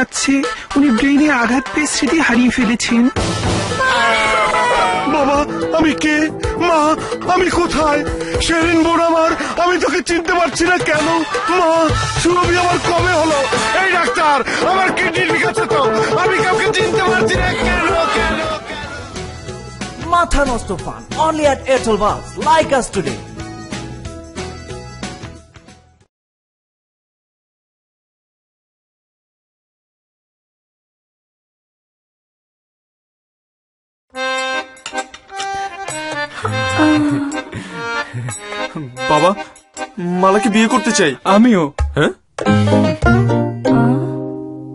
কাটাচ্ছে। উনি ব্রেইনে আঘাত পেয়ে স্মৃতি হারিয়ে ফেলেছেন। বাবা, আমি কে? মা, আমি কোথায়? শেরিন বোন আমার, আমি তোকে চিনতে পারছি না কেন? মা, সুরভি আমার কবে হলো? এই ডাক্তার, আমার কিডনি ঠিক আছে তো? আমি কাউকে চিনতে পারছি না কেন? মাথা নষ্ট fun only at Airtel Buzz. Like us today. বাবা, মালাকে বিয়ে করতে চাই। আমিও। হ্যাঁ,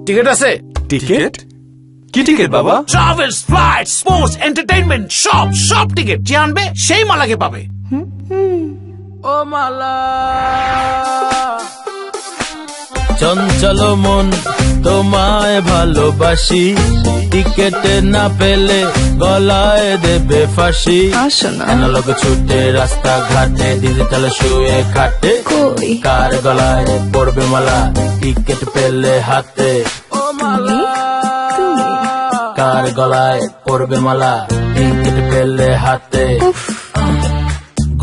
টিকিট আছে? টিকিট? কি টিকিট বাবা? ট্রাভেলস, ফ্লাইট, স্পোর্টস, এন্টারটেইনমেন্ট, সব টিকিট। যে আনবে সেই মালাকে পাবে। ও মালা, চঞ্চল মন তোমায় ভালোবাসি, টিকেট না পেলে গলায় দেবে ফাঁসি। অ্যানালগ ছুটে রাস্তা ঘাটে, ডিজিটাল শুয়ে খাটে, কার গলায় পড়বে মালা টিকেট পেলে হাতে? ও মালা, কার গলায় পড়বে মালা টিকেট পেলে হাতে?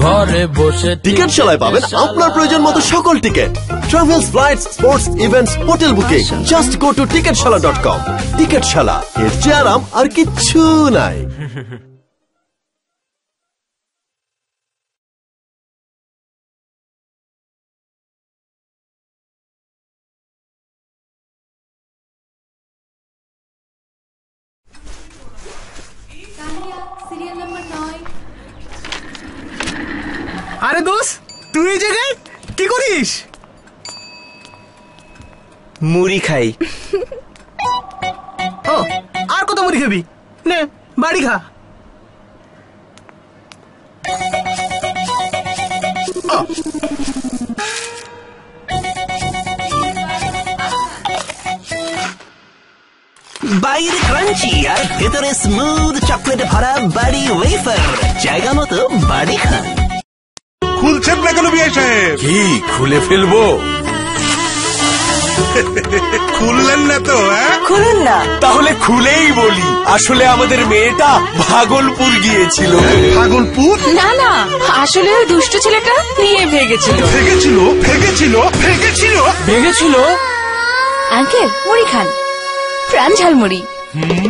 ঘরে বসে টিকিট শালায় পাবেন আপনার প্রয়োজন মতো সকল ticket. Travels, flights, sports, events, hotel booking. Just go to ticketshala.com। Ticket শালা, এর চেয়ে আরাম আর কিচ্ছু নাই। আরে দোস্ত, তুই এই জায়গায় কি করিস? মুড়ি খাই। ও, আর কত মুড়ি খাবি? নে, বাড়ি খা। বাইরে ক্রাঞ্চি আর ভেতরে স্মুথ চকলেটে ভরা বাড়ি ওয়েফার। জায়গা মতো বাড়ি খান। খুলছেন না কেন বিয়ে সাহেব? কি খুলে ফেলবো? খুললেন না তো? খুলুন না। তাহলে খুলেই বলি, আসলে আমাদের মেয়েটা ভাগলপুর গিয়েছিল। ভাগলপুর? না না, আসলে ওই দুষ্ট ছেলেটা নিয়ে ভেগেছিল। ভেগেছিল। আঙ্কেল, মুড়ি খান, প্রাণ ঝালমুড়ি।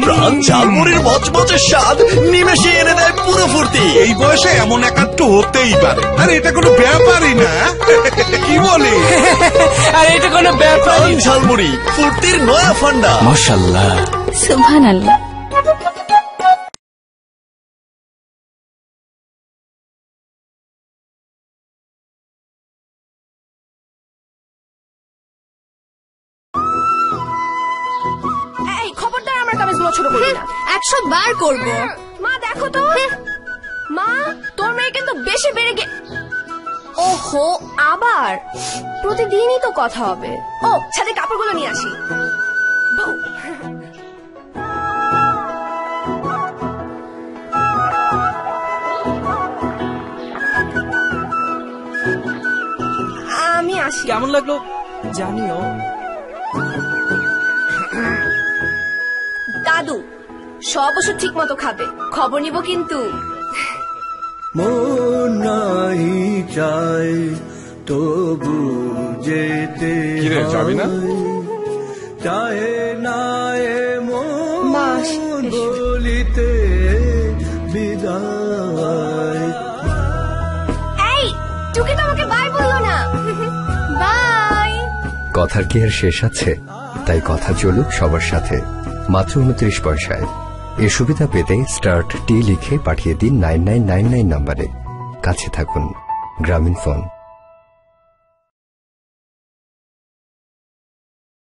প্রাণ ঝালমুড়ির মচমচে স্বাদ নিমেষে এনে দেয় পুরো ফুর্তি। এই বয়সে এমন একাত্ম হতেই পারে। আরে এটা কোনো ব্যাপারই না। কি বলে? আর এটা কোনো ব্যাপার? প্রাণ ঝালমুড়ি, ফুর্তির নয়া ফান্ডা। মাশাআল্লাহ, সুবহানাল্লাহ। খবরদার আমার কামিজগুলো ছোট করবি না। 100 বার করব। মা দেখো তো, মা তোর মেয়ে কিন্তু বেশি বেড়ে গে। ওহো, আবার প্রতিদিনই তো কথা হবে। ও, ছাদে কাপড়গুলো নিয়ে আসি। আমি আসি। কেমন লাগলো জানিও। দাদু সব ওষুধ ঠিক মতো খাবে, খবর নিব কিন্তু। মন নাই চাই তবু যেতে যাবি না? চায় না মাস বলিতে বিদায়। এই টুকি তো আমাকে বাই বললো না। বাই। কথার কি আর শেষ আছে? তাই কথা চলুক সবার সাথে, মাত্র 29 পয়সায়। এ সুবিধা পেতে স্টার্ট টি লিখে পাঠিয়ে দিন 9999 নম্বরে। কাছে থাকুন। গ্রামীণ ফোন।